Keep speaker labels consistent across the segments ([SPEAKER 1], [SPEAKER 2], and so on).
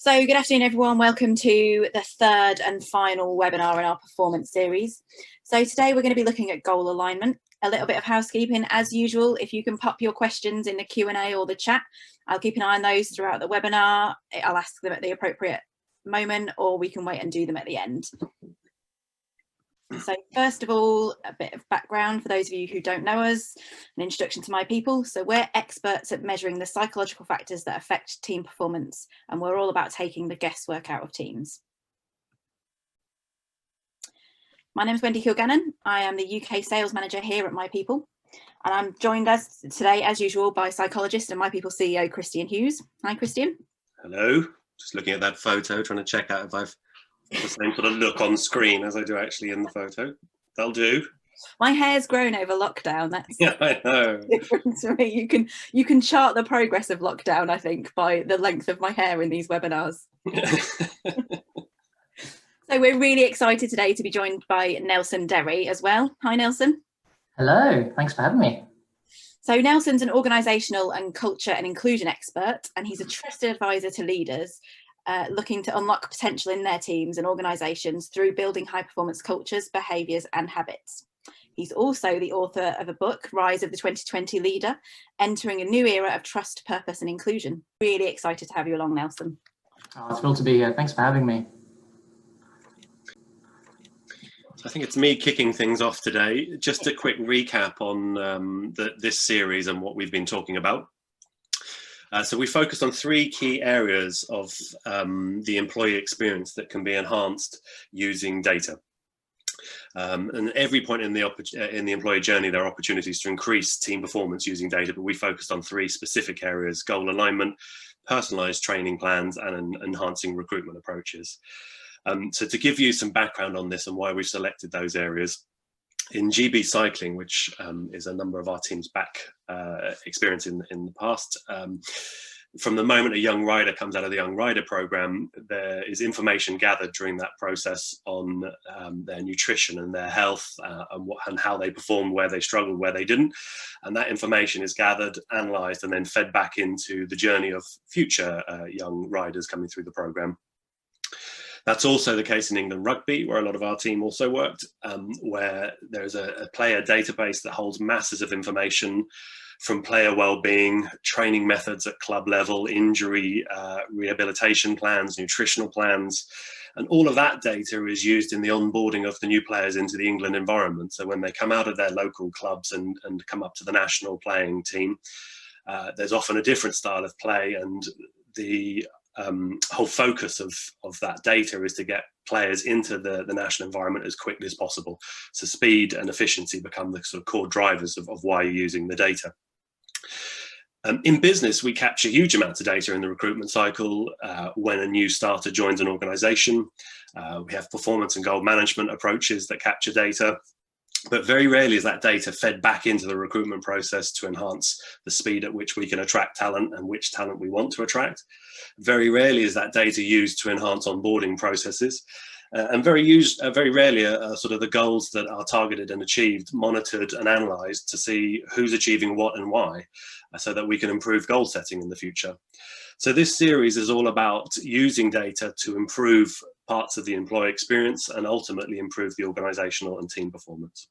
[SPEAKER 1] So good afternoon, everyone. Welcome to the third and final webinar in our performance series. So today we're going to be looking at goal alignment. A little bit of housekeeping as usual. If you can pop your questions in the Q&A or the chat, I'll keep an eye on those throughout the webinar. I'll ask them at the appropriate moment, or we can wait and do them at the end. So first of all, a bit of background for those of you who don't know us, an introduction to MyPeople. So we're experts at measuring the psychological factors that affect team performance, and we're all about taking the guesswork out of teams. My name is Wendy Kilgannon. I am the UK sales manager here at MyPeople, and I'm joined today, as usual, by psychologist and MyPeople CEO, Christian Hughes. Hi, Christian.
[SPEAKER 2] Hello. Just looking at that photo, trying to check out if I've the same sort of look on screen as I do actually in the photo. That'll do.
[SPEAKER 1] My hair's grown over lockdown. That's
[SPEAKER 2] yeah, I know.
[SPEAKER 1] Different to me. You can chart the progress of lockdown, I think, by the length of my hair in these webinars. So we're really excited today to be joined by Nelson Derry as well. Hi, Nelson.
[SPEAKER 3] Hello. Thanks for having me.
[SPEAKER 1] So Nelson's an organisational and culture and inclusion expert, and he's a trusted advisor to leaders looking to unlock potential in their teams and organisations through building high performance cultures, behaviours and habits. He's also the author of a book, Rise of the 2020 Leader, Entering a New Era of Trust, Purpose and Inclusion. Really excited to have you along, Nelson.
[SPEAKER 3] Oh, thrilled to be here. Thanks for having me.
[SPEAKER 2] I think it's me kicking things off today. Just a quick recap on this series and what we've been talking about. So we focused on three key areas of the employee experience that can be enhanced using data. And every point in the employee journey, there are opportunities to increase team performance using data, but we focused on three specific areas: goal alignment, personalised training plans, and enhancing recruitment approaches. So to give you some background on this and why we've selected those areas, in GB cycling, which is a number of our teams back experience in the past, from the moment a young rider comes out of the young rider program, there is information gathered during that process on their nutrition and their health and how they performed, where they struggled, where they didn't. And that information is gathered, analysed, and then fed back into the journey of future young riders coming through the program. That's also the case in England Rugby, where a lot of our team also worked, where there's a player database that holds masses of information from player well-being, training methods at club level, injury rehabilitation plans, nutritional plans, and all of that data is used in the onboarding of the new players into the England environment. So when they come out of their local clubs and come up to the national playing team, there's often a different style of play, and the whole focus of that data is to get players into the national environment as quickly as possible. So speed and efficiency become the sort of core drivers of why you're using the data. In business, we capture huge amounts of data in the recruitment cycle. When a new starter joins an organisation, we have performance and goal management approaches that capture data. But very rarely is that data fed back into the recruitment process to enhance the speed at which we can attract talent and which talent we want to attract. Very rarely is that data used to enhance onboarding processes. And very rarely are sort of the goals that are targeted and achieved monitored and analysed to see who's achieving what and why, so that we can improve goal setting in the future. So this series is all about using data to improve parts of the employee experience and ultimately improve the organisational and team performance.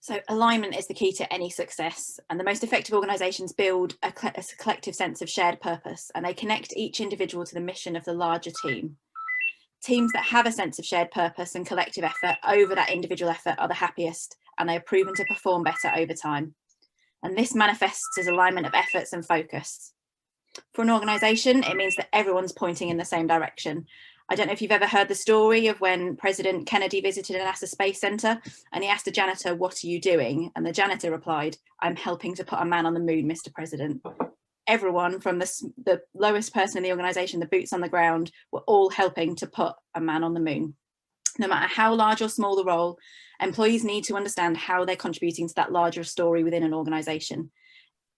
[SPEAKER 1] So alignment is the key to any success, and the most effective organisations build a collective sense of shared purpose, and they connect each individual to the mission of the larger team. Teams that have a sense of shared purpose and collective effort over that individual effort are the happiest, and they are proven to perform better over time. And this manifests as alignment of efforts and focus. For an organisation, it means that everyone's pointing in the same direction. I don't know if you've ever heard the story of when President Kennedy visited an NASA Space Centre and he asked a janitor, "What are you doing?" And the janitor replied, "I'm helping to put a man on the moon, Mr. President." Everyone from the lowest person in the organisation, the boots on the ground, were all helping to put a man on the moon. No matter how large or small the role, employees need to understand how they're contributing to that larger story within an organisation.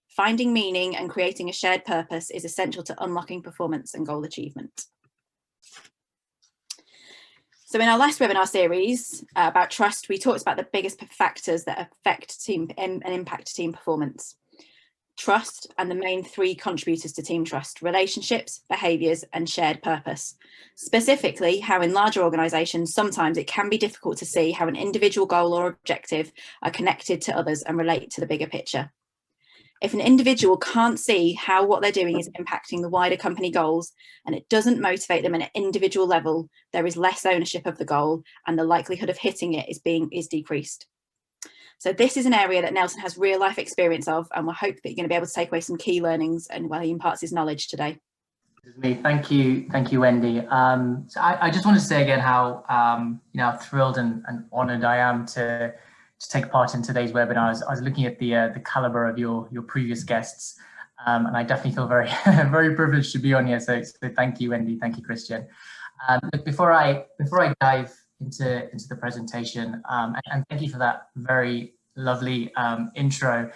[SPEAKER 1] Finding meaning and creating a shared purpose is essential to unlocking performance and goal achievement. So in our last webinar series about trust, we talked about the biggest factors that affect team and impact team performance. trust, and the main three contributors to team trust: relationships, behaviours, and shared purpose. Specifically, how in larger organisations, sometimes it can be difficult to see how an individual goal or objective are connected to others and relate to the bigger picture. If an individual can't see how what they're doing is impacting the wider company goals, and it doesn't motivate them at an individual level, there is less ownership of the goal, and the likelihood of hitting it is decreased. So this is an area that Nelson has real life experience of, and we'll hope that you're going to be able to take away some key learnings and while he imparts his knowledge today.
[SPEAKER 3] Thank you, Wendy. So I just want to say again how thrilled and honoured I am to take part in today's webinar. I was looking at the calibre of your previous guests, and I definitely feel very very privileged to be on here. So thank you, Wendy. Thank you, Christian. Look, before I dive into the presentation, and thank you for that very lovely intro.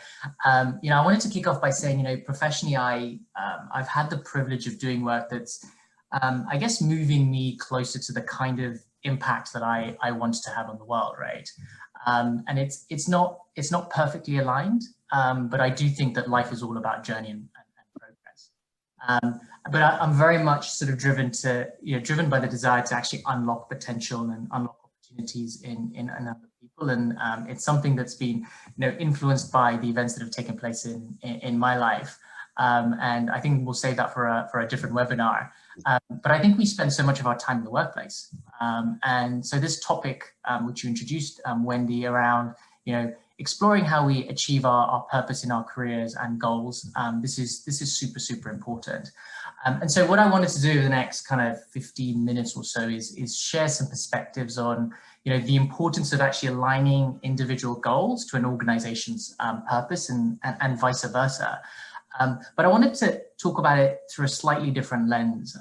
[SPEAKER 3] I wanted to kick off by saying, professionally, I've had the privilege of doing work that's, I guess, moving me closer to the kind of impact that I want to have on the world, right? And it's not perfectly aligned, but I do think that life is all about journey and progress. But I'm very much sort of driven by the desire to actually unlock potential and unlock opportunities in other people, and it's something that's been influenced by the events that have taken place in my life, and I think we'll save that for a different webinar. But I think we spend so much of our time in the workplace, and so this topic, which you introduced, Wendy, around exploring how we achieve our purpose in our careers and goals. This is super important. And so what I wanted to do in the next kind of 15 minutes or so is share some perspectives on the importance of actually aligning individual goals to an organization's purpose and vice versa. But I wanted to talk about it through a slightly different lens,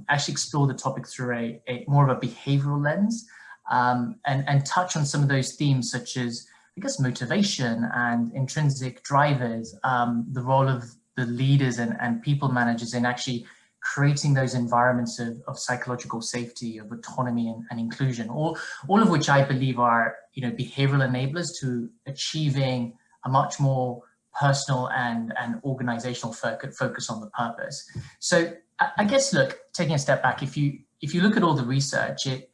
[SPEAKER 3] actually explore the topic through a more of a behavioral lens, and touch on some of those themes such as, I guess, motivation and intrinsic drivers, the role of the leaders and people managers in actually creating those environments of psychological safety, of autonomy and inclusion, all of which I believe are behavioral enablers to achieving a much more personal and organizational focus on the purpose. So I guess, look, taking a step back, if you look at all the research, it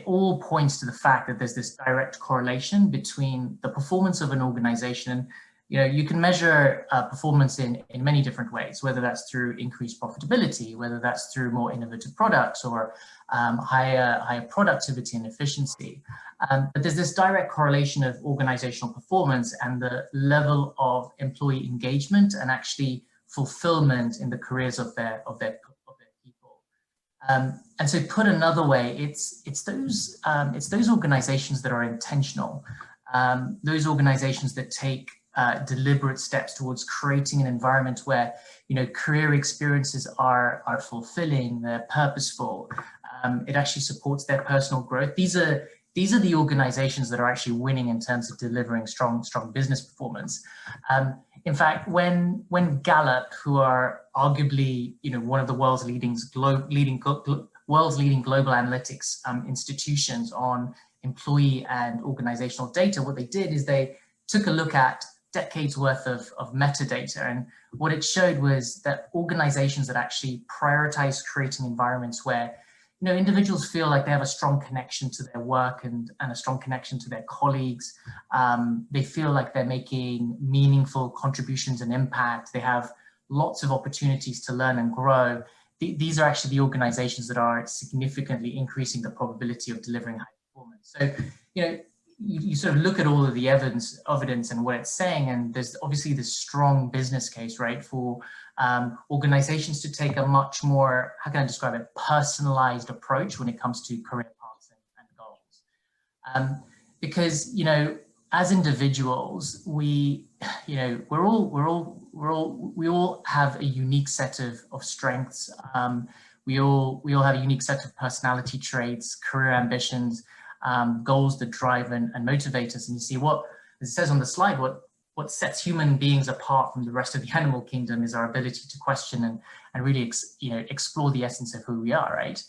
[SPEAKER 3] all points to the fact that there's this direct correlation between the performance of an organization. You can measure performance in many different ways, whether that's through increased profitability, whether that's through more innovative products or higher productivity and efficiency. But there's this direct correlation of organizational performance and the level of employee engagement and actually fulfillment in the careers of their people. And so, put another way, it's those organizations that are intentional, those organizations that take deliberate steps towards creating an environment where career experiences are fulfilling, they're purposeful. It actually supports their personal growth. These are the organizations that are actually winning in terms of delivering strong business performance. In fact, when Gallup, who are arguably one of the world's leading global analytics institutions on employee and organizational data, what they did is they took a look at decades worth of metadata, and what it showed was that organizations that actually prioritize creating environments where individuals feel like they have a strong connection to their work and a strong connection to their colleagues, they feel like they're making meaningful contributions and impact, they have lots of opportunities to learn and grow. These are actually the organizations that are significantly increasing the probability of delivering high performance. So you sort of look at all of the evidence and what it's saying, and there's obviously this strong business case, right, for organizations to take a much more, how can I describe it, personalized approach when it comes to career paths and goals. Because as individuals, we all have a unique set of strengths. We all have a unique set of personality traits, career ambitions, goals that drive and motivate us. And you see as it says on the slide, what sets human beings apart from the rest of the animal kingdom is our ability to question and really explore the essence of who we are, right?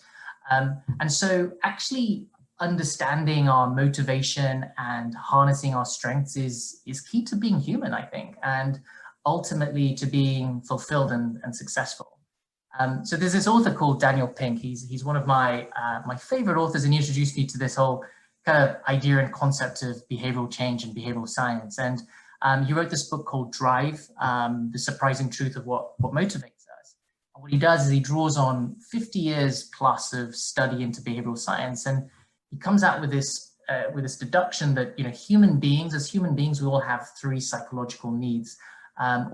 [SPEAKER 3] And so actually understanding our motivation and harnessing our strengths is key to being human, I think. And ultimately to being fulfilled and successful. So there's this author called Daniel Pink. He's one of my favorite authors, and he introduced me to this whole kind of idea and concept of behavioral change and behavioral science. And he wrote this book called Drive, The Surprising Truth of What Motivates Us. And what he does is he draws on 50 years plus of study into behavioral science, and he comes out with this deduction that, you know, human beings, we all have three psychological needs: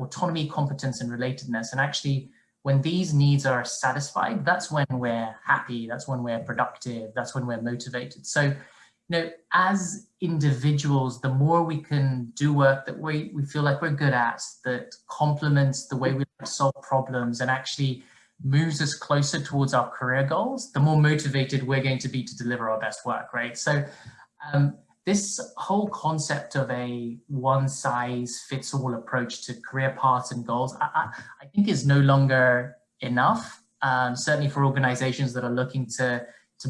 [SPEAKER 3] autonomy, competence, and relatedness. And actually, when these needs are satisfied, that's when we're happy, that's when we're productive, that's when we're motivated. So, you know, as individuals, the more we can do work that we feel like we're good at, that complements the way we solve problems and actually moves us closer towards our career goals, the more motivated we're going to be to deliver our best work, right? So this whole concept of a one-size-fits-all approach to career paths and goals, I think is no longer enough, certainly for organizations that are looking to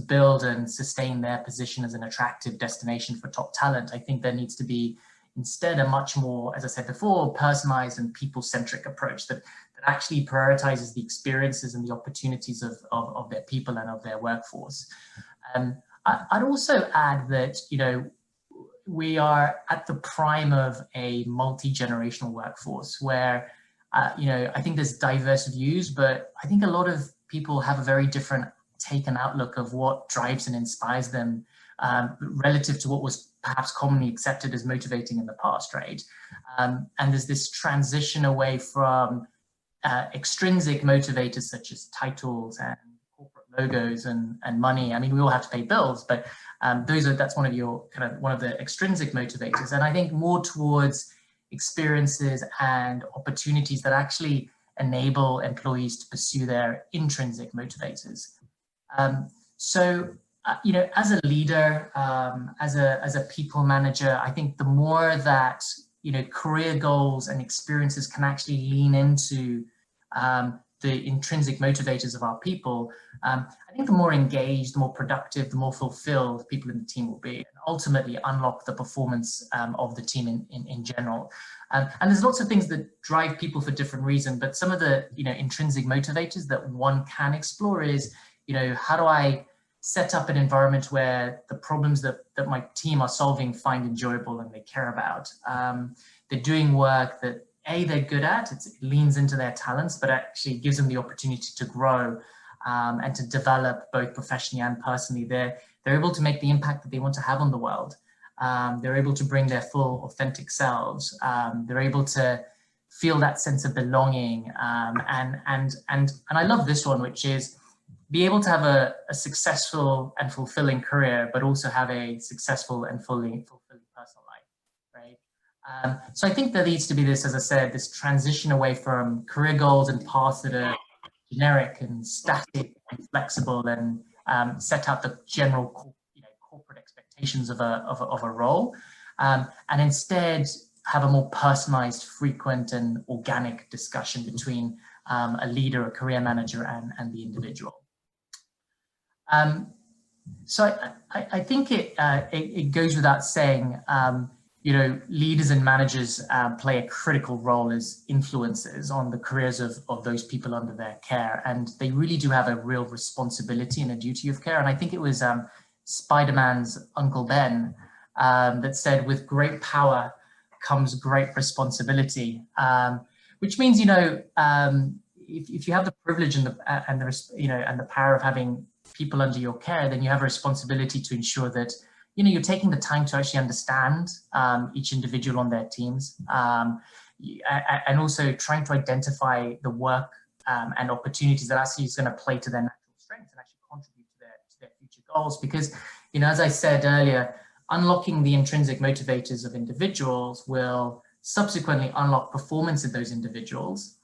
[SPEAKER 3] build and sustain their position as an attractive destination for top talent. I think there needs to be instead a much more, as I said before, personalized and people-centric approach that actually prioritizes the experiences and the opportunities of their people and of their workforce. I'd also add that, you know, we are at the prime of a multi-generational workforce where, you know, I think there's diverse views, but I think a lot of people have a very different take and outlook of what drives and inspires them relative to what was perhaps commonly accepted as motivating in the past, right? And there's this transition away from extrinsic motivators such as titles and corporate logos and money. I mean, we all have to pay bills, but that's one of the extrinsic motivators. And I think more towards experiences and opportunities that actually enable employees to pursue their intrinsic motivators. You know, as a leader, as a people manager, I think the more that, you know, career goals and experiences can actually lean into the intrinsic motivators of our people, I think the more engaged, the more productive, the more fulfilled people in the team will be, and ultimately unlock the performance of the team in general. And there's lots of things that drive people for different reasons, but some of the, you know, intrinsic motivators that one can explore is, you know, how do I set up an environment where the problems that my team are solving find enjoyable and they care about. They're doing work that they're good at, it leans into their talents, but actually gives them the opportunity to grow and to develop both professionally and personally. They're able to make the impact that they want to have on the world. They're able to bring their full authentic selves. They're able to feel that sense of belonging. And I love this one, which is be able to have a successful and fulfilling career, but also have a successful and fully fulfilling personal life, right? So I think there needs to be this, as I said, this transition away from career goals and paths that are generic and static and flexible and set out the general, you know, corporate expectations of a role, and instead have a more personalized, frequent, and organic discussion between a leader, a career manager, and the individual. So I think it goes without saying, you know, leaders and managers play a critical role as influencers on the careers of those people under their care, and they really do have a real responsibility and a duty of care. And I think it was Spider-Man's Uncle Ben that said, "With great power comes great responsibility," which means, you know, if you have the privilege and the power of having people under your care, then you have a responsibility to ensure that, you know, you're taking the time to actually understand each individual on their teams, and also trying to identify the work and opportunities that actually is going to play to their natural strengths and actually contribute to their future goals. Because, you know, as I said earlier, unlocking the intrinsic motivators of individuals will subsequently unlock performance in those individuals,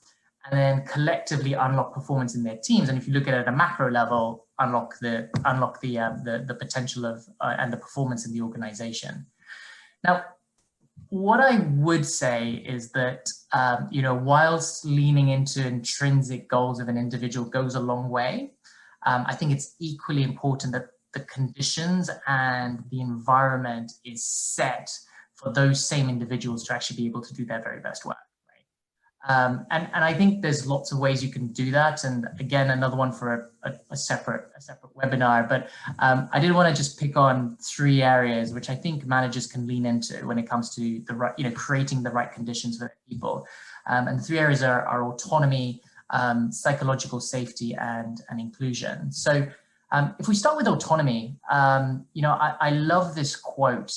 [SPEAKER 3] and then collectively unlock performance in their teams. And if you look at it at a macro level, unlock the potential of and the performance in the organization. Now, what I would say is that, you know, whilst leaning into intrinsic goals of an individual goes a long way, I think it's equally important that the conditions and the environment is set for those same individuals to actually be able to do their very best work. And I think there's lots of ways you can do that. And again, another one for a separate webinar. But I did want to just pick on 3 areas which I think managers can lean into when it comes to the right, creating the right conditions for people. And the 3 areas are autonomy, psychological safety, and inclusion. So if we start with autonomy, I love this quote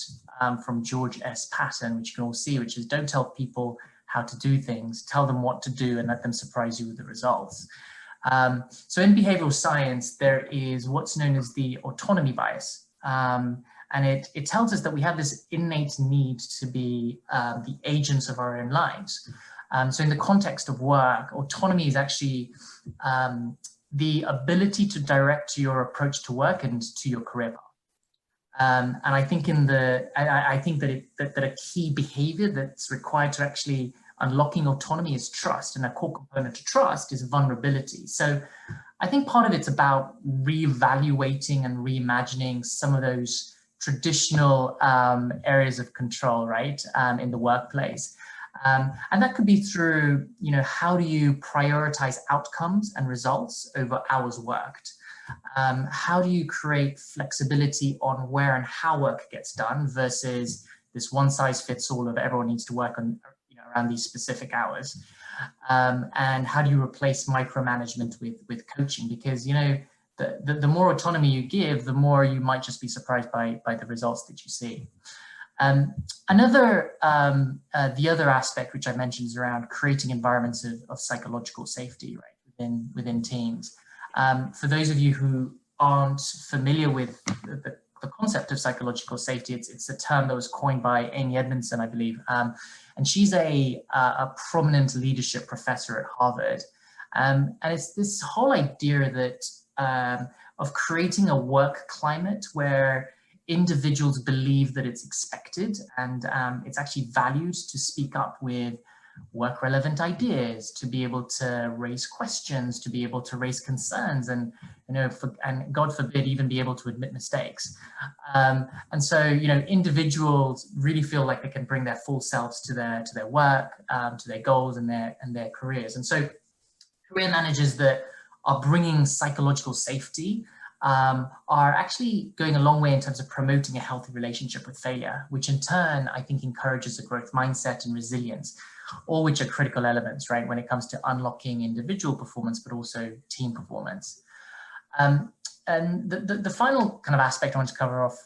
[SPEAKER 3] from George S. Patton, which you can all see, which is, "Don't tell people how to do things, tell them what to do and let them surprise you with the results." So in behavioral science, there is what's known as the autonomy bias. And it tells us that we have this innate need to be the agents of our own lives. So in the context of work, autonomy is actually the ability to direct your approach to work and to your career path. And I think that a key behavior that's required to actually unlocking autonomy is trust, and a core component to trust is vulnerability. So I think part of it's about reevaluating and reimagining some of those traditional areas of control, right, in the workplace. And that could be through, how do you prioritize outcomes and results over hours worked? How do you create flexibility on where and how work gets done versus this one size fits all of everyone needs to work on, around these specific hours? And how do you replace micromanagement with coaching? Because, the more autonomy you give, the more you might just be surprised by the results that you see. The other aspect which I mentioned is around creating environments of psychological safety, right, within teams. For those of you who aren't familiar with the concept of psychological safety, it's a term that was coined by Amy Edmondson, I believe, and she's a prominent leadership professor at Harvard. And it's this whole idea that of creating a work climate where individuals believe that it's expected and it's actually valued to speak up with work relevant ideas, to be able to raise questions, to be able to raise concerns, and and God forbid even be able to admit mistakes. And so individuals really feel like they can bring their full selves to their work, to their goals and their careers. And so career managers that are bringing psychological safety are actually going a long way in terms of promoting a healthy relationship with failure, which in turn I think encourages a growth mindset and resilience, all which are critical elements, right, when it comes to unlocking individual performance, but also team performance. And the final kind of aspect I want to cover off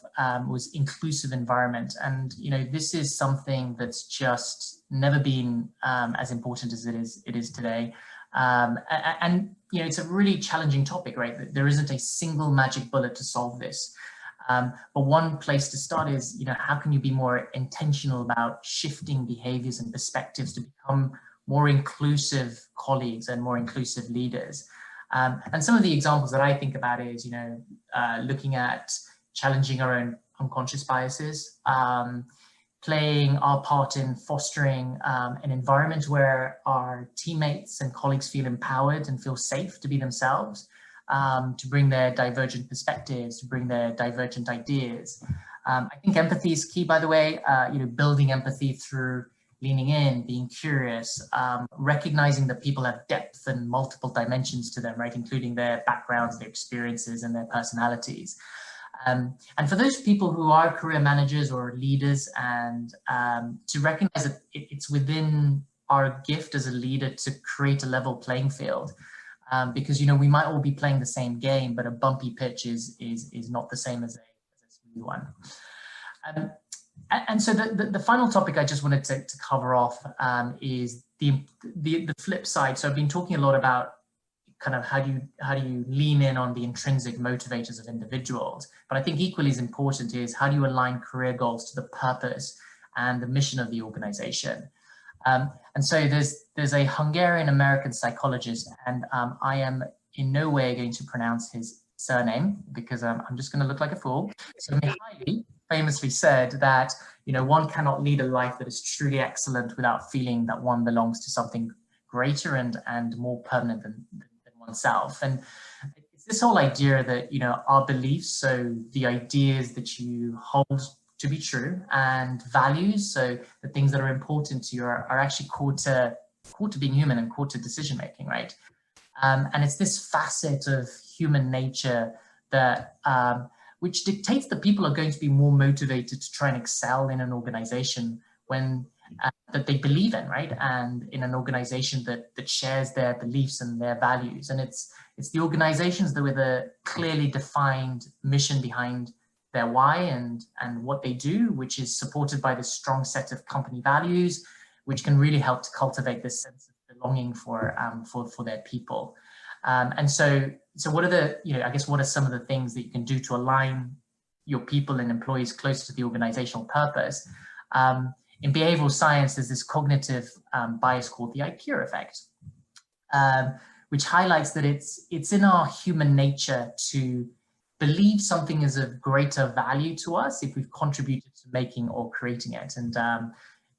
[SPEAKER 3] was inclusive environment. And, this is something that's just never been as important as it is today. And it's a really challenging topic, right? There isn't a single magic bullet to solve this. But one place to start is, how can you be more intentional about shifting behaviors and perspectives to become more inclusive colleagues and more inclusive leaders? And some of the examples that I think about is, looking at challenging our own unconscious biases, playing our part in fostering an environment where our teammates and colleagues feel empowered and feel safe to be themselves, to bring their divergent perspectives, to bring their divergent ideas. I think empathy is key, by the way, building empathy through leaning in, being curious, recognizing that people have depth and multiple dimensions to them, right, including their backgrounds, their experiences, and their personalities. And for those people who are career managers or leaders, and to recognize that it's within our gift as a leader to create a level playing field, because we might all be playing the same game, but a bumpy pitch is not the same as a smooth one. And so the final topic I just wanted to cover off is the flip side. So I've been talking a lot about kind of how do you lean in on the intrinsic motivators of individuals, but I think equally as important is how do you align career goals to the purpose and the mission of the organization. And so there's a Hungarian-American psychologist, and I am in no way going to pronounce his surname because I'm just going to look like a fool. So Mihaly famously said that one cannot lead a life that is truly excellent without feeling that one belongs to something greater and more permanent than oneself. And it's this whole idea that our beliefs, so the ideas that you hold to be true, and values, so the things that are important to you are actually core to core to being human and core to decision making, right? And it's this facet of human nature that which dictates that people are going to be more motivated to try and excel in an organization when that they believe in, right? And in an organization that shares their beliefs and their values. And it's the organizations that with a clearly defined mission behind their why and what they do, which is supported by this strong set of company values, which can really help to cultivate this sense of belonging for their people. And so what are the, I guess, what are some of the things that you can do to align your people and employees closer to the organizational purpose? In behavioral science, there's this cognitive bias called the IKEA effect, which highlights that it's in our human nature to believe something is of greater value to us if we've contributed to making or creating it. And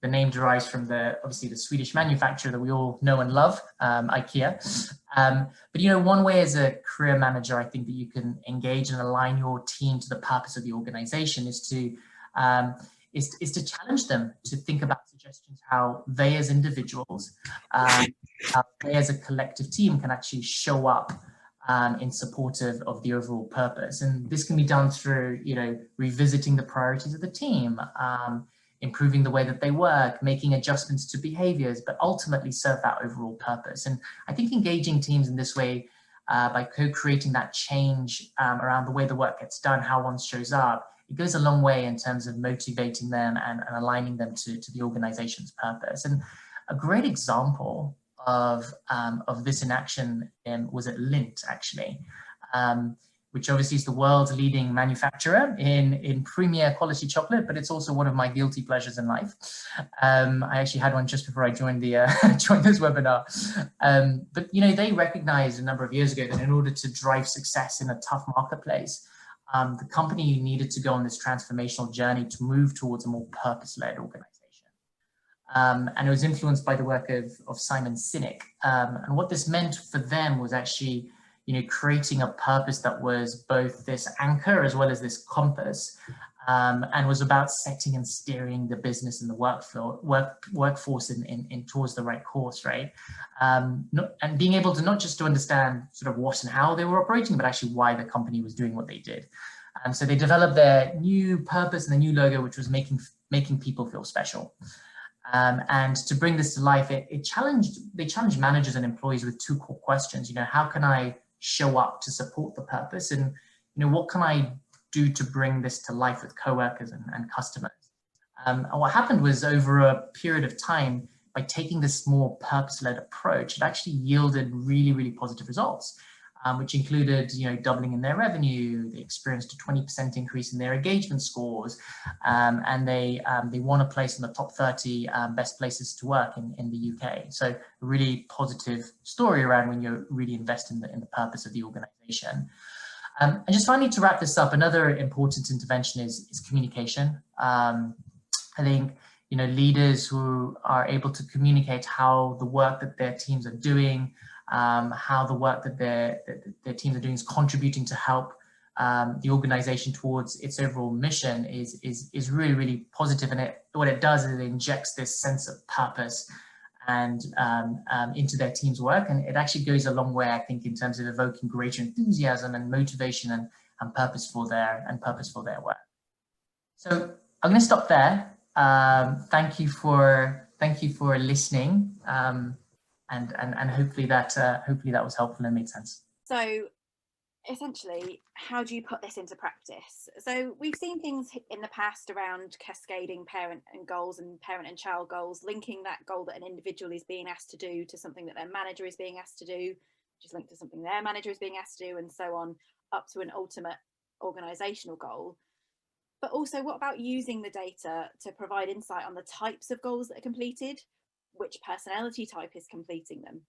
[SPEAKER 3] the name derives from obviously the Swedish manufacturer that we all know and love, IKEA. But one way as a career manager, I think that you can engage and align your team to the purpose of the organization is to challenge them to think about suggestions how they as individuals, how they as a collective team can actually show up in support of the overall purpose. And this can be done through, revisiting the priorities of the team, improving the way that they work, making adjustments to behaviors, but ultimately serve that overall purpose. And I think engaging teams in this way by co-creating that change around the way the work gets done, how one shows up, it goes a long way in terms of motivating them and aligning them to the organization's purpose. And a great example of this in action was at Lindt, actually, which obviously is the world's leading manufacturer in premier quality chocolate, but it's also one of my guilty pleasures in life. I actually had one just before I joined joined this webinar. But they recognized a number of years ago that in order to drive success in a tough marketplace, the company needed to go on this transformational journey to move towards a more purpose-led organization. And it was influenced by the work of Simon Sinek. And what this meant for them was actually, creating a purpose that was both this anchor as well as this compass, and was about setting and steering the business and the workforce in towards the right course, right? And being able to not just to understand sort of what and how they were operating, but actually why the company was doing what they did. And so they developed their new purpose and the new logo, which was making people feel special. And to bring this to life, they challenged managers and employees with two core questions. How can I show up to support the purpose, and what can I do to bring this to life with coworkers and customers? And what happened was, over a period of time, by taking this more purpose-led approach, it actually yielded really, really positive results, which included, doubling in their revenue. They experienced a 20% increase in their engagement scores, and they won a place in the top 30 best places to work in the UK. So a really positive story around when you really invest in the purpose of the organization. And just finally, to wrap this up, another important intervention is communication. I think leaders who are able to communicate how the work that their teams are doing, how the work that their teams are doing is contributing to help the organization towards its overall mission is really, really positive. And what it does is it injects this sense of purpose and into their team's work. And it actually goes a long way, I think, in terms of evoking greater enthusiasm and motivation and purpose for their work. So I'm going to stop there. Thank you for listening. And hopefully that was helpful and made sense.
[SPEAKER 1] So essentially, how do you put this into practice? So we've seen things in the past around cascading parent and goals and parent and child goals, linking that goal that an individual is being asked to do to something that their manager is being asked to do, which is linked to something their manager is being asked to do, and so on, up to an ultimate organisational goal. But also, what about using the data to provide insight on the types of goals that are completed, which personality type is completing them?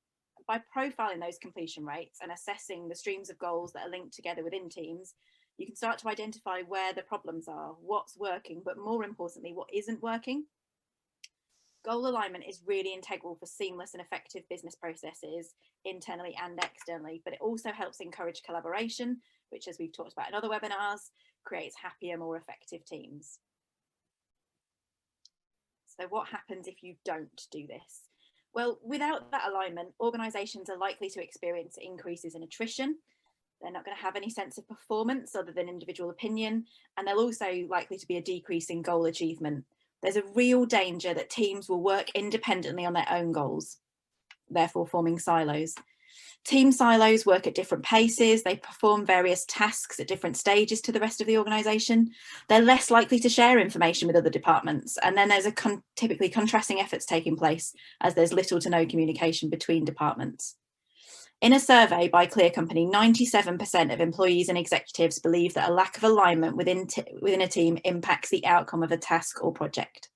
[SPEAKER 1] By profiling those completion rates and assessing the streams of goals that are linked together within teams, you can start to identify where the problems are, what's working, but more importantly, what isn't working. Goal alignment is really integral for seamless and effective business processes internally and externally, but it also helps encourage collaboration, which, as we've talked about in other webinars, creates happier, more effective teams. So what happens if you don't do this? Well, without that alignment, organisations are likely to experience increases in attrition. They're not going to have any sense of performance other than individual opinion, and there'll also likely to be a decrease in goal achievement. There's a real danger that teams will work independently on their own goals, therefore forming silos. Team silos work at different paces. They perform various tasks at different stages to the rest of the organisation. They're less likely to share information with other departments. And then there's typically contrasting efforts taking place as there's little to no communication between departments. In a survey by Clear Company, 97% of employees and executives believe that a lack of alignment within a team impacts the outcome of a task or project.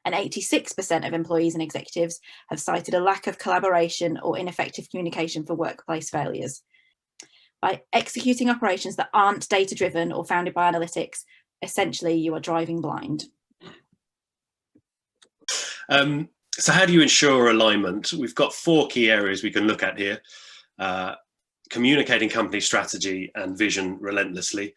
[SPEAKER 1] And 86% of employees and executives have cited a lack of collaboration or ineffective communication for workplace failures. By executing operations that aren't data-driven or founded by analytics, essentially you are driving blind.
[SPEAKER 2] So how do you ensure alignment? We've got 4 key areas we can look at here. Communicating company strategy and vision relentlessly.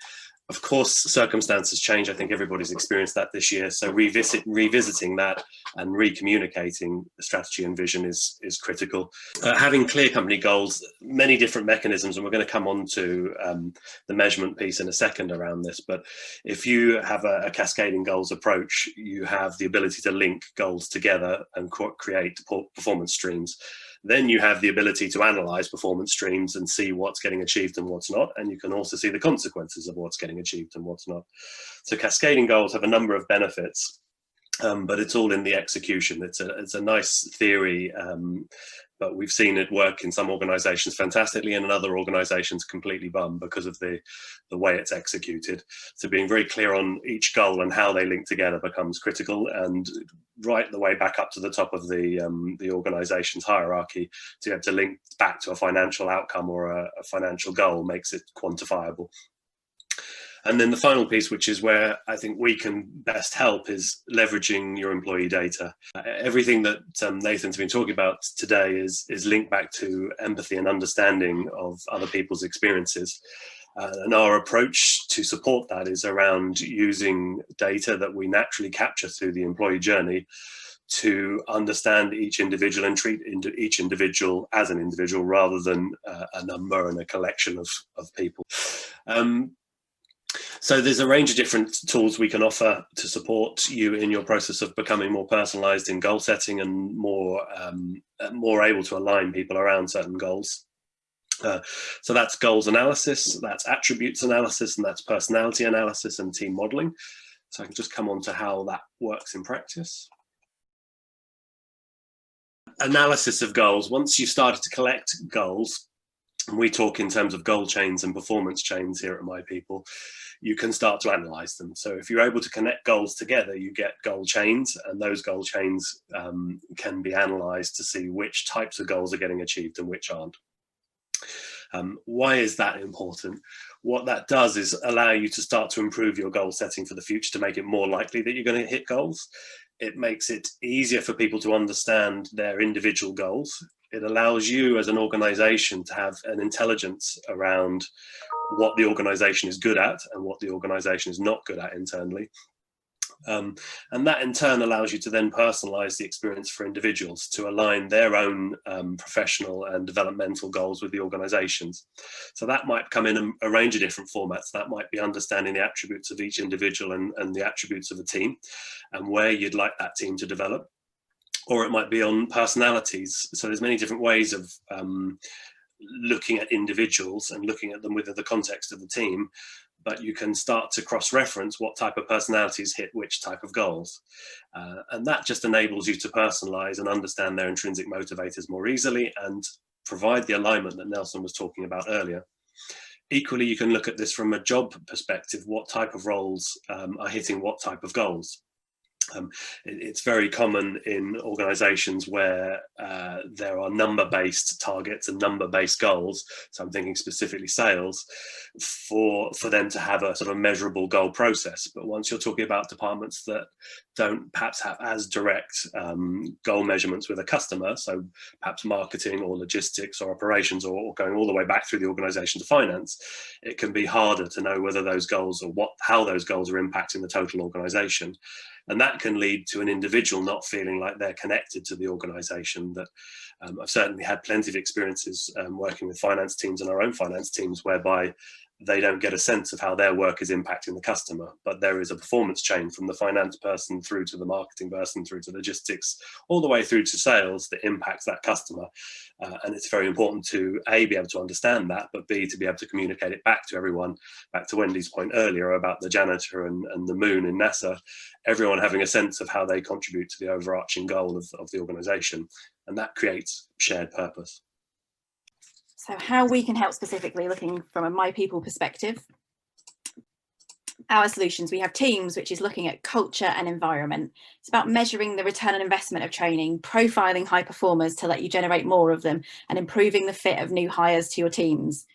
[SPEAKER 2] Of course, circumstances change. I think everybody's experienced that this year. So revisiting that and recommunicating the strategy and vision is critical. Having clear company goals, many different mechanisms, and we're going to come on to the measurement piece in a second around this. But if you have a cascading goals approach, you have the ability to link goals together and create performance streams. Then you have the ability to analyze performance streams and see what's getting achieved and what's not. And you can also see the consequences of what's getting achieved and what's not. So cascading goals have a number of benefits, but it's all in the execution. It's a nice theory, but we've seen it work in some organizations fantastically and in other organizations completely bum because of the way it's executed. So being very clear on each goal and how they link together becomes critical, and right the way back up to the top of the organization's hierarchy to be able to link back to a financial outcome or a financial goal makes it quantifiable. And then the final piece, which is where I think we can best help, is leveraging your employee data. Everything that Nathan's been talking about today is linked back to empathy and understanding of other people's experiences. And our approach to support that is around using data that we naturally capture through the employee journey to understand each individual and treat each individual as an individual rather than a number and a collection of people. So there's a range of different tools we can offer to support you in your process of becoming more personalized in goal setting and more able to align people around certain goals. So that's goals analysis, that's attributes analysis, and that's personality analysis and team modeling. So I can just come on to how that works in practice. Analysis of goals. Once you've started to collect goals, and we talk in terms of goal chains and performance chains here at MyPeople, you can start to analyze them. So if you're able to connect goals together, you get goal chains, and those goal chains can be analyzed to see which types of goals are getting achieved and which aren't. Why is that important? What that does is allow you to start to improve your goal setting for the future to make it more likely that you're going to hit goals. It makes it easier for people to understand their individual goals. It allows you as an organization to have an intelligence around what the organization is good at and what the organization is not good at internally. And that in turn allows you to then personalize the experience for individuals to align their own professional and developmental goals with the organizations. So that might come in a range of different formats. That might be understanding the attributes of each individual and the attributes of a team and where you'd like that team to develop. Or it might be on personalities. So there's many different ways of looking at individuals and looking at them within the context of the team, but you can start to cross-reference what type of personalities hit which type of goals. And that just enables you to personalize and understand their intrinsic motivators more easily and provide the alignment that Nelson was talking about earlier. Equally, you can look at this from a job perspective. What type of roles are hitting what type of goals? It's very common in organizations where there are number-based targets and number-based goals. So I'm thinking specifically sales, for them to have a sort of measurable goal process. But once you're talking about departments that don't perhaps have as direct goal measurements with a customer, so perhaps marketing or logistics or operations or going all the way back through the organization to finance, it can be harder to know whether those goals or how those goals are impacting the total organization. And that can lead to an individual not feeling like they're connected to the organisation. That I've certainly had plenty of experiences working with finance teams and our own finance teams whereby they don't get a sense of how their work is impacting the customer, but there is a performance chain from the finance person through to the marketing person, through to logistics, all the way through to sales that impacts that customer. And it's very important to A, be able to understand that, but B, to be able to communicate it back to everyone, back to Wendy's point earlier about the janitor and the moon in NASA, everyone having a sense of how they contribute to the overarching goal of the organisation. And that creates shared purpose.
[SPEAKER 1] So how we can help specifically, looking from a MyPeople perspective. Our solutions, we have teams, which is looking at culture and environment. It's about measuring the return on investment of training, profiling high performers to let you generate more of them, and improving the fit of new hires to your teams.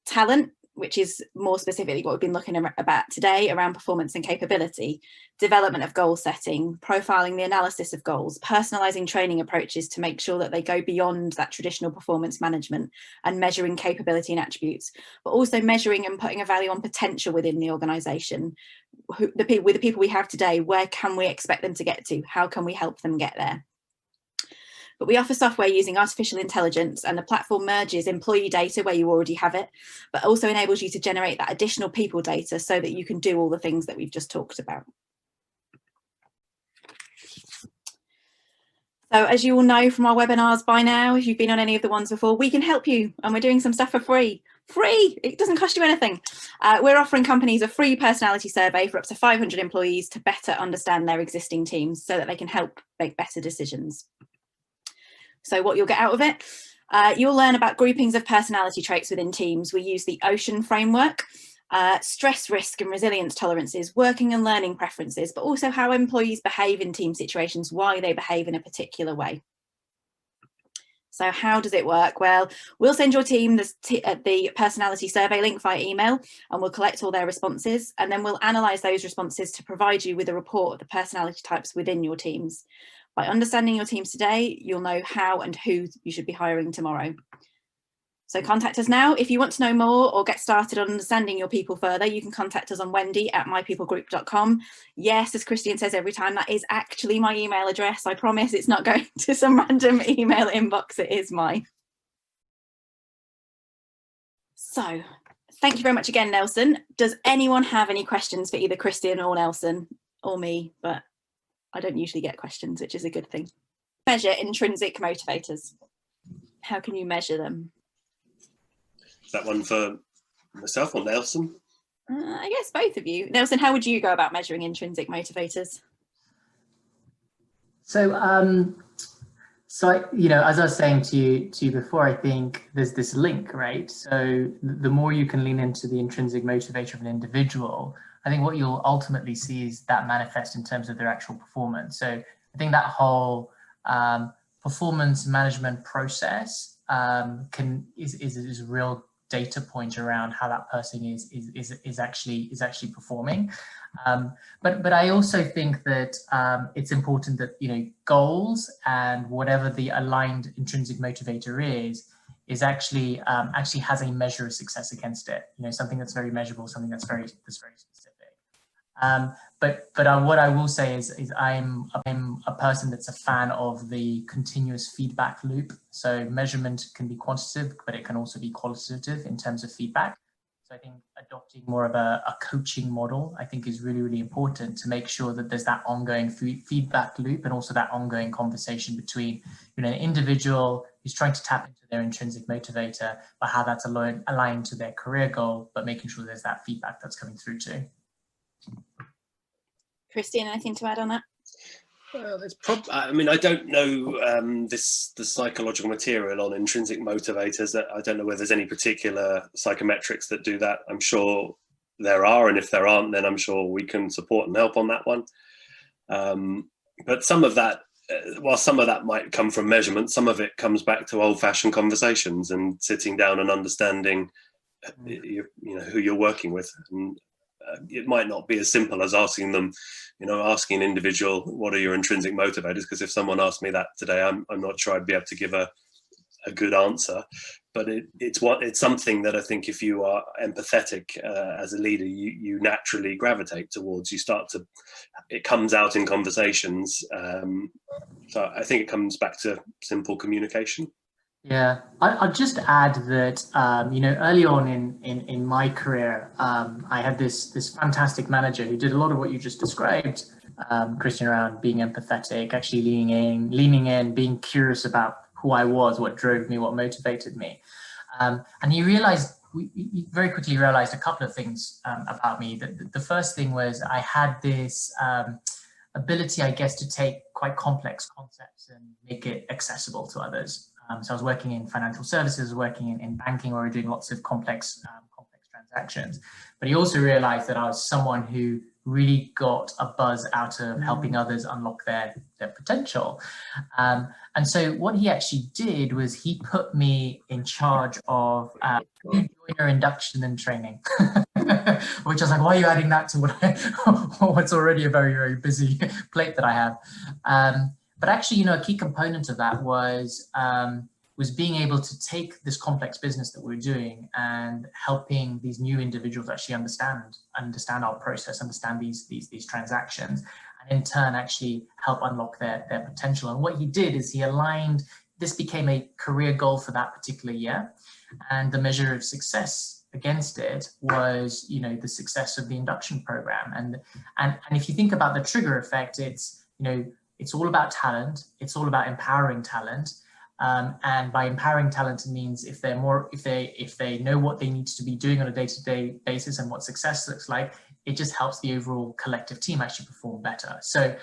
[SPEAKER 1] Talent, which is more specifically what we've been looking about today around performance and capability. Development of goal setting, profiling the analysis of goals, personalising training approaches to make sure that they go beyond that traditional performance management, and measuring capability and attributes, but also measuring and putting a value on potential within the organisation. With the people we have today, where can we expect them to get to? How can we help them get there? But we offer software using artificial intelligence, and the platform merges employee data where you already have it, but also enables you to generate that additional people data so that you can do all the things that we've just talked about. So as you all know from our webinars by now, if you've been on any of the ones before, we can help you, and we're doing some stuff for free. Free, it doesn't cost you anything. We're offering companies a free personality survey for up to 500 employees to better understand their existing teams so that they can help make better decisions. So what you'll get out of it, you'll learn about groupings of personality traits within teams. We use the OCEAN framework, stress, risk and resilience tolerances, working and learning preferences, but also how employees behave in team situations, why they behave in a particular way. So how does it work? Well, we'll send your team the personality survey link via email, and we'll collect all their responses, and then we'll analyse those responses to provide you with a report of the personality types within your teams. By understanding your teams today, you'll know how and who you should be hiring tomorrow. So contact us now. If you want to know more or get started on understanding your people further, you can contact us on wendy@mypeoplegroup.com. Yes, as Christian says every time, that is actually my email address. I promise it's not going to some random email inbox. It is mine. So thank you very much again, Nelson. Does anyone have any questions for either Christian or Nelson or me? But I don't usually get questions, which is a good thing. Measure intrinsic motivators. How can you measure them?
[SPEAKER 2] Is that one for myself or Nelson?
[SPEAKER 1] I guess both of you. Nelson, how would you go about measuring intrinsic motivators?
[SPEAKER 3] So, you know, as I was saying to you before, I think there's this link, right? So the more you can lean into the intrinsic motivator of an individual, I think what you'll ultimately see is that manifest in terms of their actual performance. So I think that whole performance management process is a real data point around how that person is actually performing. But I also think that it's important that, you know, goals and whatever the aligned intrinsic motivator is actually has a measure of success against it. You know, something that's very measurable, something that's very specific. But what I will say is I'm a person that's a fan of the continuous feedback loop. So measurement can be quantitative, but it can also be qualitative in terms of feedback. So I think adopting more of a coaching model, I think, is really, really important to make sure that there's that ongoing feedback loop and also that ongoing conversation between, you know, an individual who's trying to tap into their intrinsic motivator, but how that's aligned to their career goal, but making sure there's that feedback that's coming through too.
[SPEAKER 1] Christian, anything to add on that?
[SPEAKER 2] Well, I mean, I don't know the psychological material on intrinsic motivators. I don't know whether there's any particular psychometrics that do that. I'm sure there are, and if there aren't, then I'm sure we can support and help on that one. But some of that, while some of that might come from measurement, some of it comes back to old-fashioned conversations and sitting down and understanding, you know, who you're working with. And it might not be as simple as asking them, you know, asking an individual, what are your intrinsic motivators? Because if someone asked me that today, I'm not sure I'd be able to give a good answer. it's something that I think if you are empathetic as a leader, you naturally gravitate towards. It comes out in conversations. So I think it comes back to simple communication.
[SPEAKER 3] Yeah, I'll just add that, early on in my career, I had this fantastic manager who did a lot of what you just described, Christian, around being empathetic, actually leaning in, being curious about who I was, what drove me, what motivated me. And he very quickly realized a couple of things about me. The first thing was I had this ability, I guess, to take quite complex concepts and make it accessible to others. So I was working in financial services, working in banking, where we were doing lots of complex transactions. But he also realized that I was someone who really got a buzz out of helping others unlock their potential. And so what he actually did was he put me in charge of new joiner induction and training, which I was like, why are you adding that to what's already a very, very busy plate that I have? But actually, a key component of that was being able to take this complex business that we're doing and helping these new individuals actually understand our process, understand these transactions, and in turn actually help unlock their potential. And what he did is he aligned, this became a career goal for that particular year, and the measure of success against it was, the success of the induction program. And if you think about the trigger effect, it's all about talent. It's all about empowering talent. And by empowering talent, it means if they know what they need to be doing on a day-to-day basis and what success looks like, it just helps the overall collective team actually perform better. So,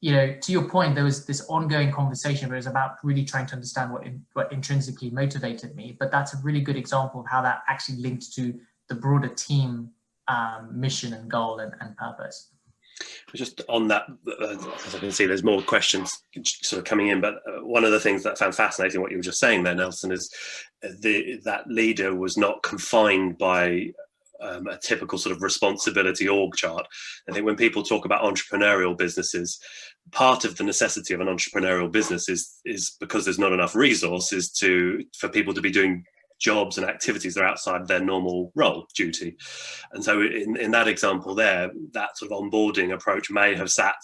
[SPEAKER 3] to your point, there was this ongoing conversation where it was about really trying to understand what intrinsically motivated me. But that's a really good example of how that actually linked to the broader team mission and goal and purpose.
[SPEAKER 2] Just on that, as I can see, there's more questions sort of coming in. But one of the things that I found fascinating, what you were just saying there, Nelson, is that leader was not confined by a typical sort of responsibility org chart. I think when people talk about entrepreneurial businesses, part of the necessity of an entrepreneurial business is because there's not enough resources for people to be doing jobs and activities that are outside their normal role duty. And so in that example there, that sort of onboarding approach may have sat,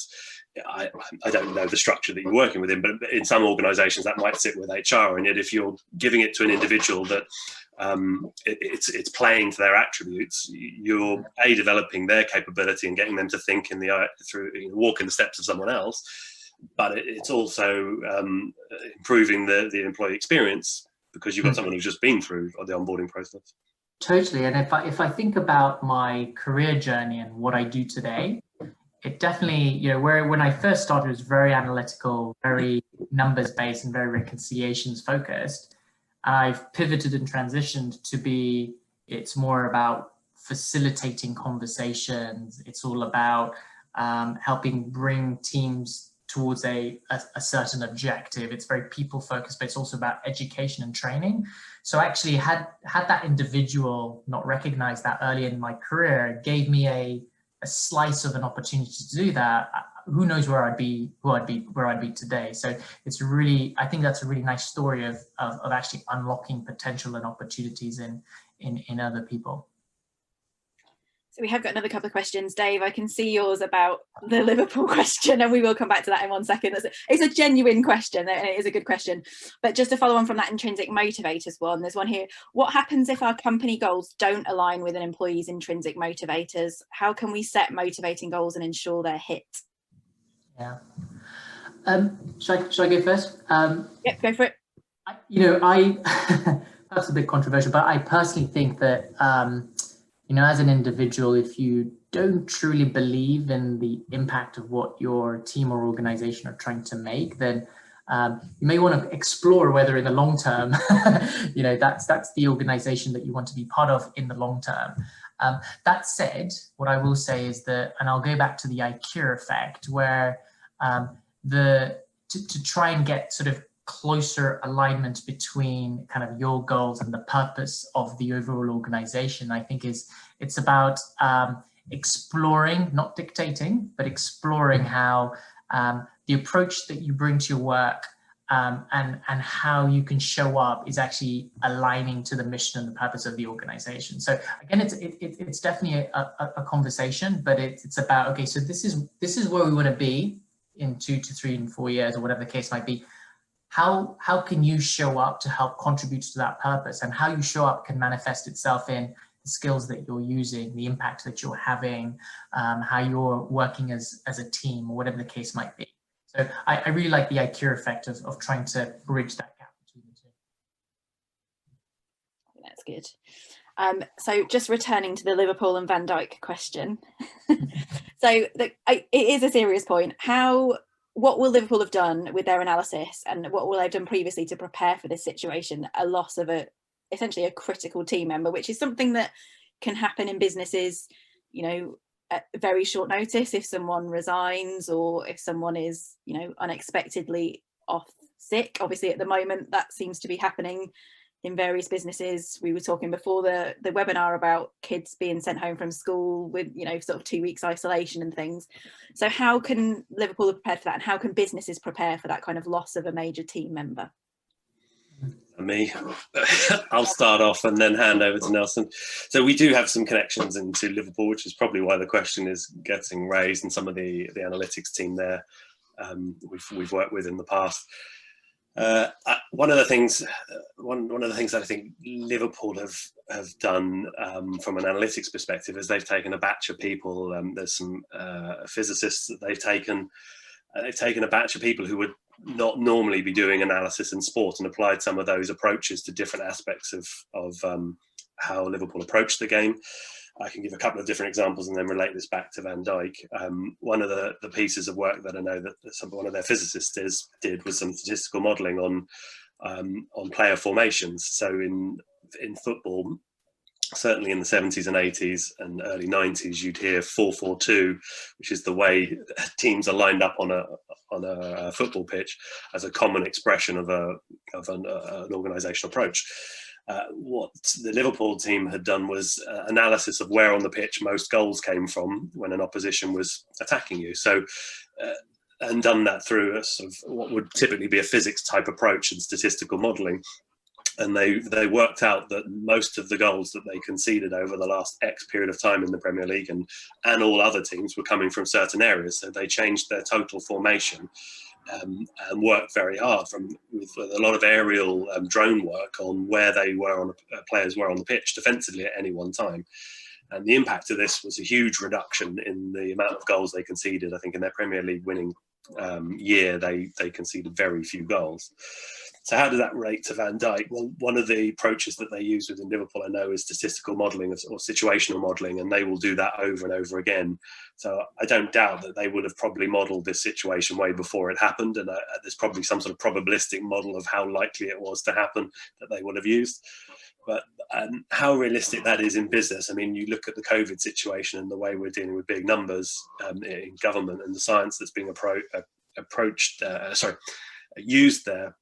[SPEAKER 2] I don't know the structure that you're working within, but in some organizations that might sit with HR. And yet if you're giving it to an individual that it's playing to their attributes, you're developing their capability and getting them to think walk in the steps of someone else, but it's also improving the employee experience, because you've got someone who's just been through the onboarding process.
[SPEAKER 3] Totally. And if I think about my career journey and what I do today, it definitely, when I first started, it was very analytical, very numbers based and very reconciliations focused. And I've pivoted and transitioned to it's more about facilitating conversations. It's all about helping bring teams towards a certain objective. It's very people focused, but it's also about education and training. So actually had that individual not recognized that early in my career, it gave me a slice of an opportunity to do that. Who knows where I'd be today. So it's really, I think that's a really nice story of actually unlocking potential and opportunities in other people.
[SPEAKER 1] So we have got another couple of questions. Dave, I can see yours about the Liverpool question, and we will come back to that in 1 second. It's a genuine question, and it is a good question. But just to follow on from that intrinsic motivators one, there's one here. What happens if our company goals don't align with an employee's intrinsic motivators? How can we set motivating goals and ensure they're hit? Yeah.
[SPEAKER 3] Should I go first?
[SPEAKER 1] Yep, go for it.
[SPEAKER 3] That's a bit controversial, but I personally think that as an individual, if you don't truly believe in the impact of what your team or organization are trying to make, then you may want to explore whether in the long term, that's the organization that you want to be part of in the long term. That said, what I will say is that, and I'll go back to the IKEA effect, where to try and get sort of closer alignment between kind of your goals and the purpose of the overall organization, I think it's about exploring, not dictating, but exploring how the approach that you bring to your work and how you can show up is actually aligning to the mission and the purpose of the organization. So again, it's definitely a conversation, but it's about, okay, so this is where we want to be in 2 to 3 and 4 years, or whatever the case might be. How can you show up to help contribute to that purpose? And how you show up can manifest itself in the skills that you're using, the impact that you're having, how you're working as a team, or whatever the case might be. So I really like the IKEA effect of trying to bridge that gap between the two.
[SPEAKER 1] That's good. So just returning to the Liverpool and Van Dijk question. So it is a serious point. What will Liverpool have done with their analysis, and what will they have done previously to prepare for this situation, a loss of essentially a critical team member, which is something that can happen in businesses, you know, at very short notice, if someone resigns or if someone is, you know, unexpectedly off sick. Obviously at the moment that seems to be happening in various businesses. We were talking before the webinar about kids being sent home from school with, you know, sort of 2 weeks isolation and things. So how can Liverpool have prepared for that, and how can businesses prepare for that kind of loss of a major team member?
[SPEAKER 2] Me, I'll start off and then hand over to Nelson. So we do have some connections into Liverpool, which is probably why the question is getting raised, and some of the analytics team there we've worked with in the past. One of the things that I think Liverpool have done from an analytics perspective is they've taken a batch of people. There's some physicists that they've taken a batch of people who would not normally be doing analysis in sport, and applied some of those approaches to different aspects of how Liverpool approached the game. I can give a couple of different examples and then relate this back to Van Dijk. One of the pieces of work that I know that one of their physicists did was some statistical modelling on player formations. So in football, certainly in the 70s and 80s and early 90s, you'd hear 4-4-2, which is the way teams are lined up on a football pitch, as a common expression of an organisational approach. What the Liverpool team had done was analysis of where on the pitch most goals came from when an opposition was attacking you. So, and done that through a sort of what would typically be a physics type approach and statistical modelling. And they worked out that most of the goals that they conceded over the last X period of time in the Premier League and all other teams were coming from certain areas. So they changed their total formation and worked very hard with a lot of aerial drone work on where they were players were on the pitch defensively at any one time. And the impact of this was a huge reduction in the amount of goals they conceded. I think in their Premier League winning year, they conceded very few goals. So how does that relate to Van Dijk? Well, one of the approaches that they use within Liverpool, I know, is statistical modelling or situational modelling, and they will do that over and over again. So I don't doubt that they would have probably modelled this situation way before it happened, and there's probably some sort of probabilistic model of how likely it was to happen that they would have used. But how realistic that is in business. I mean, you look at the COVID situation and the way we're dealing with big numbers in government, and the science that's being used there.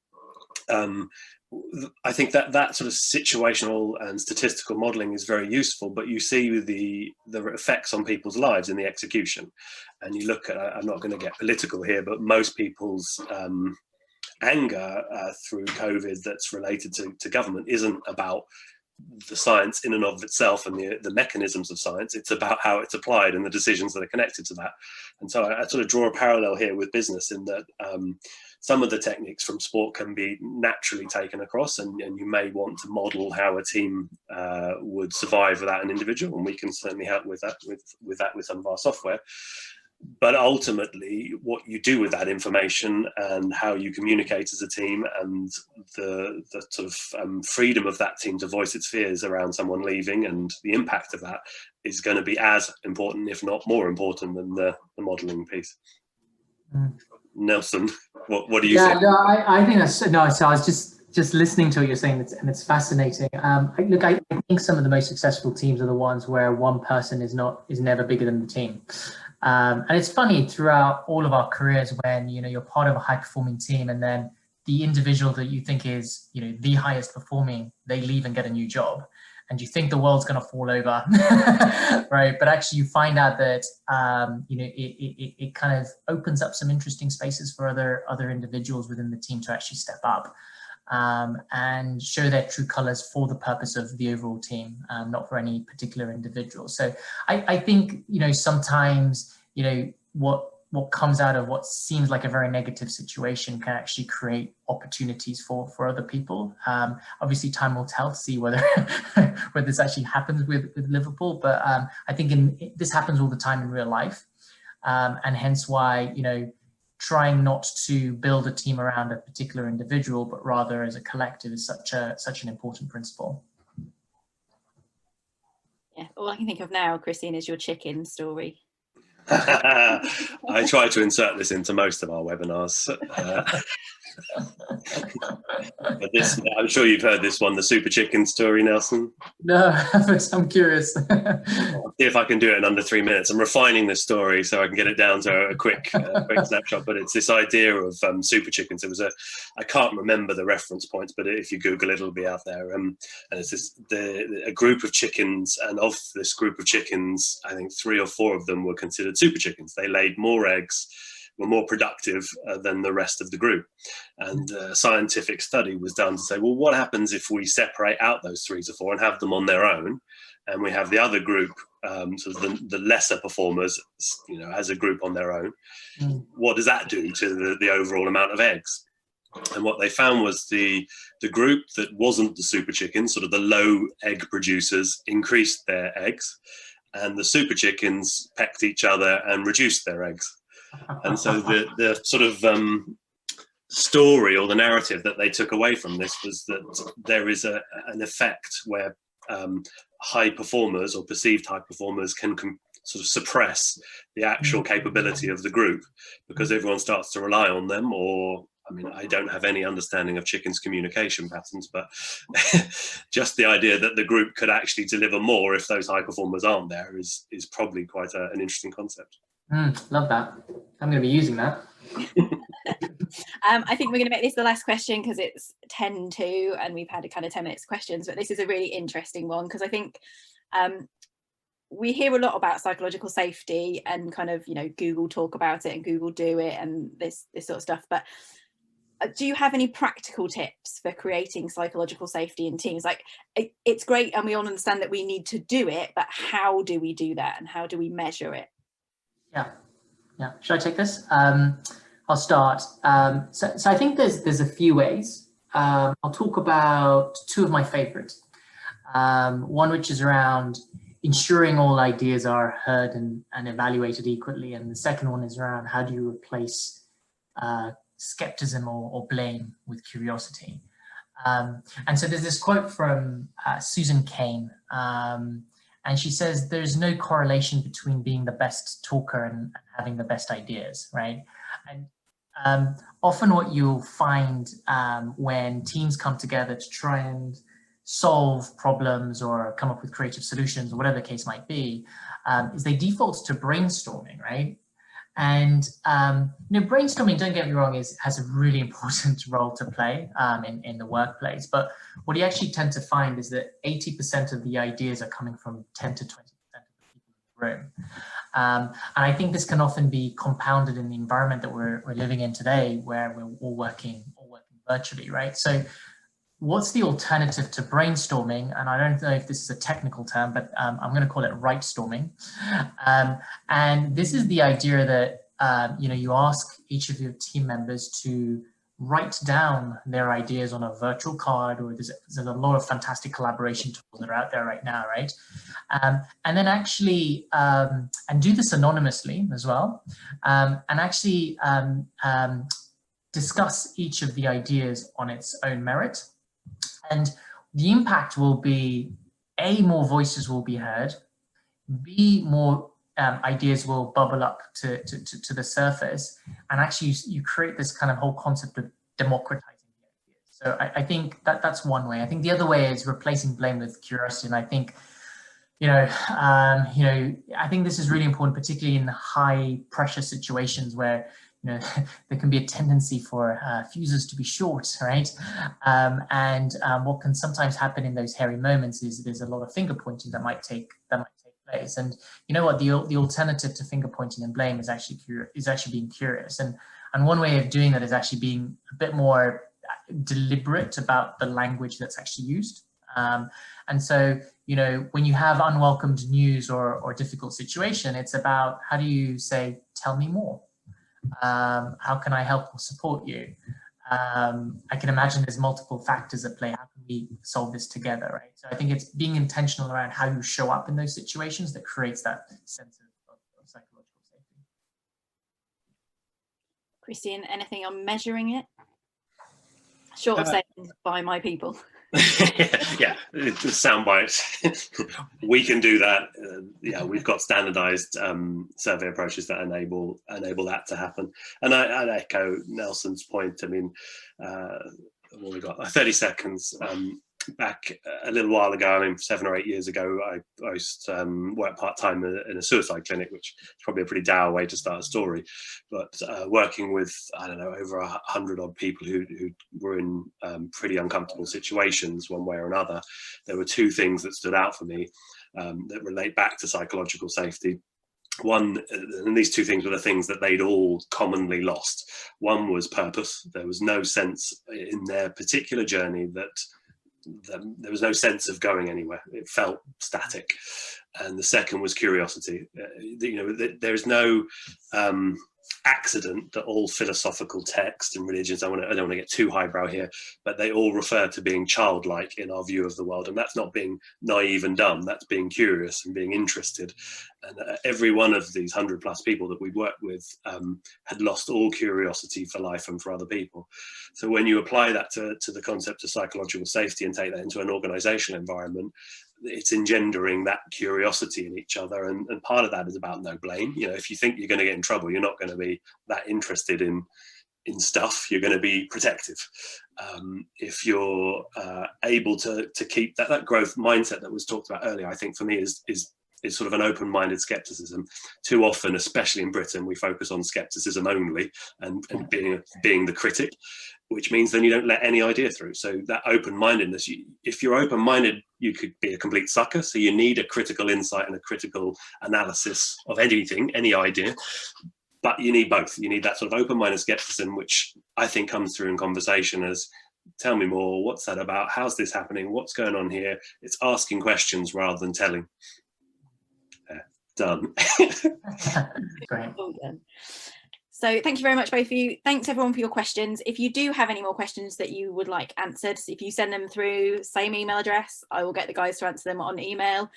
[SPEAKER 2] I think that sort of situational and statistical modelling is very useful, but you see the effects on people's lives in the execution. And you look at, I'm not going to get political here, but most people's anger through COVID that's related to government isn't about the science in and of itself and the mechanisms of science. It's about how it's applied and the decisions that are connected to that. And so I sort of draw a parallel here with business in that some of the techniques from sport can be naturally taken across, and you may want to model how a team would survive without an individual, and we can certainly help with that with some of our software. But ultimately, what you do with that information and how you communicate as a team, and the sort of freedom of that team to voice its fears around someone leaving, and the impact of that is going to be as important, if not more important, than the modelling piece. Nelson, what do you think?
[SPEAKER 3] No, I think that's no. So I was just listening to what you're saying, and it's fascinating. Look, I think some of the most successful teams are the ones where one person is never bigger than the team. And it's funny throughout all of our careers when you're part of a high performing team, and then the individual that you think is the highest performing, they leave and get a new job, and you think the world's going to fall over, right? But actually you find out that, you know, it kind of opens up some interesting spaces for other individuals within the team to actually step up and show their true colors for the purpose of the overall team, not for any particular individual. So I think, you know, sometimes, you know, what comes out of what seems like a very negative situation can actually create opportunities for other people. Obviously, time will tell to see whether whether this actually happens with Liverpool, but I think this happens all the time in real life, and hence why, you know, trying not to build a team around a particular individual, but rather as a collective is such an important principle.
[SPEAKER 1] Yeah, all I can think of now, Christine, is your chicken story.
[SPEAKER 2] I try to insert this into most of our webinars. But this, I'm sure you've heard this one, the super chicken story, Nelson.
[SPEAKER 3] No, but I'm curious.
[SPEAKER 2] I'll see if I can do it in under 3 minutes. I'm refining this story so I can get it down to a quick snapshot. But it's this idea of super chickens. It was I can't remember the reference points, but if you Google it, it'll be out there. And it's a group of chickens, and of this group of chickens, I think 3 or 4 of them were considered super chickens. They laid more eggs, were more productive than the rest of the group. And a scientific study was done to say, well, what happens if we separate out those 3 to 4 and have them on their own, and we have the other group, sort of the lesser performers, you know, as a group on their own? What does that do to the overall amount of eggs? And what they found was the group that wasn't the super chickens, sort of the low egg producers, increased their eggs, and the super chickens pecked each other and reduced their eggs. And so the sort of story or the narrative that they took away from this was that there is an effect where high performers or perceived high performers can sort of suppress the actual capability of the group, because everyone starts to rely on them. Or, I mean, I don't have any understanding of chickens' communication patterns, but just the idea that the group could actually deliver more if those high performers aren't there is probably quite an interesting concept.
[SPEAKER 3] Love that. I'm going to be using that.
[SPEAKER 1] I think we're going to make this the last question because it's 10:02 and we've had a kind of 10 minutes questions, but this is a really interesting one because I think we hear a lot about psychological safety and kind of, you know, Google talk about it and Google do it and this sort of stuff. But do you have any practical tips for creating psychological safety in teams? Like, it's great and we all understand that we need to do it, but how do we do that and how do we measure it?
[SPEAKER 3] Yeah. Should I take this? I'll start. So I think there's a few ways. I'll talk about 2 of my favorites. One which is around ensuring all ideas are heard and evaluated equally, and the second one is around how do you replace skepticism or blame with curiosity. And so there's this quote from Susan Cain. And she says, there's no correlation between being the best talker and having the best ideas, right? And often what you'll find when teams come together to try and solve problems or come up with creative solutions or whatever the case might be, is they default to brainstorming, right? And you know, brainstorming, don't get me wrong, has a really important role to play in the workplace. But what you actually tend to find is that 80% of the ideas are coming from 10 to 20% of the people in the room. And I think this can often be compounded in the environment that we're living in today, where we're all working virtually, right? So what's the alternative to brainstorming? And I don't know if this is a technical term, but I'm going to call it right storming. And this is the idea that you know, you ask each of your team members to write down their ideas on a virtual card, or there's a lot of fantastic collaboration tools that are out there right now, right? And then actually, and do this anonymously as well, and actually discuss each of the ideas on its own merit. And the impact will be, A, more voices will be heard, B, more ideas will bubble up to the surface, and actually you create this kind of whole concept of democratizing the ideas. So I think that's one way. I think the other way is replacing blame with curiosity, and I think I think this is really important, particularly in high pressure situations where there can be a tendency for fuses to be short, right? What can sometimes happen in those hairy moments is there's a lot of finger pointing that might take place. And you know what, the alternative to finger pointing and blame is actually being curious. And one way of doing that is actually being a bit more deliberate about the language that's actually used. And so, when you have unwelcomed news or difficult situation, it's about, how do you say, tell me more? How can I help or support you? I can imagine there's multiple factors at play. How can we solve this together, right? So I think it's being intentional around how you show up in those situations that creates that sense of psychological safety.
[SPEAKER 1] Christian, anything on measuring it? Short of saying by MyPeople.
[SPEAKER 2] Yeah, sound bites. We can do that. Yeah, we've got standardized survey approaches that enable that to happen. And I'd echo Nelson's point. I mean, what we got 30 seconds. Back a little while ago, I mean 7 or 8 years ago, I used to work part-time in a suicide clinic, which is probably a pretty dour way to start a story, but working with, I don't know, over 100 odd people who were in pretty uncomfortable situations one way or another, there were 2 things that stood out for me that relate back to psychological safety. One, and these 2 things were the things that they'd all commonly lost. One was purpose. There was no sense in their particular journey that there was no sense of going anywhere. It felt static. And the second was curiosity. There's no accident that all philosophical text and religions, I don't want to get too highbrow here, but they all refer to being childlike in our view of the world. And that's not being naive and dumb, that's being curious and being interested. And every one of these 100+ people that we'd worked with had lost all curiosity for life and for other people. So when you apply that to the concept of psychological safety and take that into an organizational environment, it's engendering that curiosity in each other, and part of that is about no blame. If you think you're going to get in trouble, you're not going to be that interested in stuff. You're going to be protective. If you're able to keep that growth mindset that was talked about earlier, I think for me is sort of an open-minded skepticism. Too often, especially in Britain, we focus on skepticism only and being the critic, which means then you don't let any idea through. So that open-mindedness, if you're open-minded, you could be a complete sucker. So you need a critical insight and a critical analysis of anything, any idea. But you need both. You need that sort of open-minded skepticism, which I think comes through in conversation as, tell me more, what's that about? How's this happening? What's going on here? It's asking questions rather than telling. Done.
[SPEAKER 3] Great.
[SPEAKER 1] All done. So thank you very much, both of you. Thanks everyone for your questions. If you do have any more questions that you would like answered, if you send them through same email address, I will get the guys to answer them on email.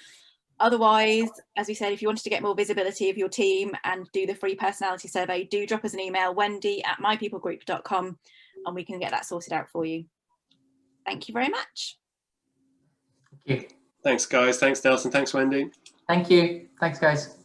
[SPEAKER 1] Otherwise, as we said, if you wanted to get more visibility of your team and do the free personality survey, do drop us an email, wendy@mypeoplegroup.com, and we can get that sorted out for you. Thank you very much.
[SPEAKER 3] Thank you.
[SPEAKER 2] Thanks, guys. Thanks, Nelson. Thanks, Wendy.
[SPEAKER 3] Thank you. Thanks, guys.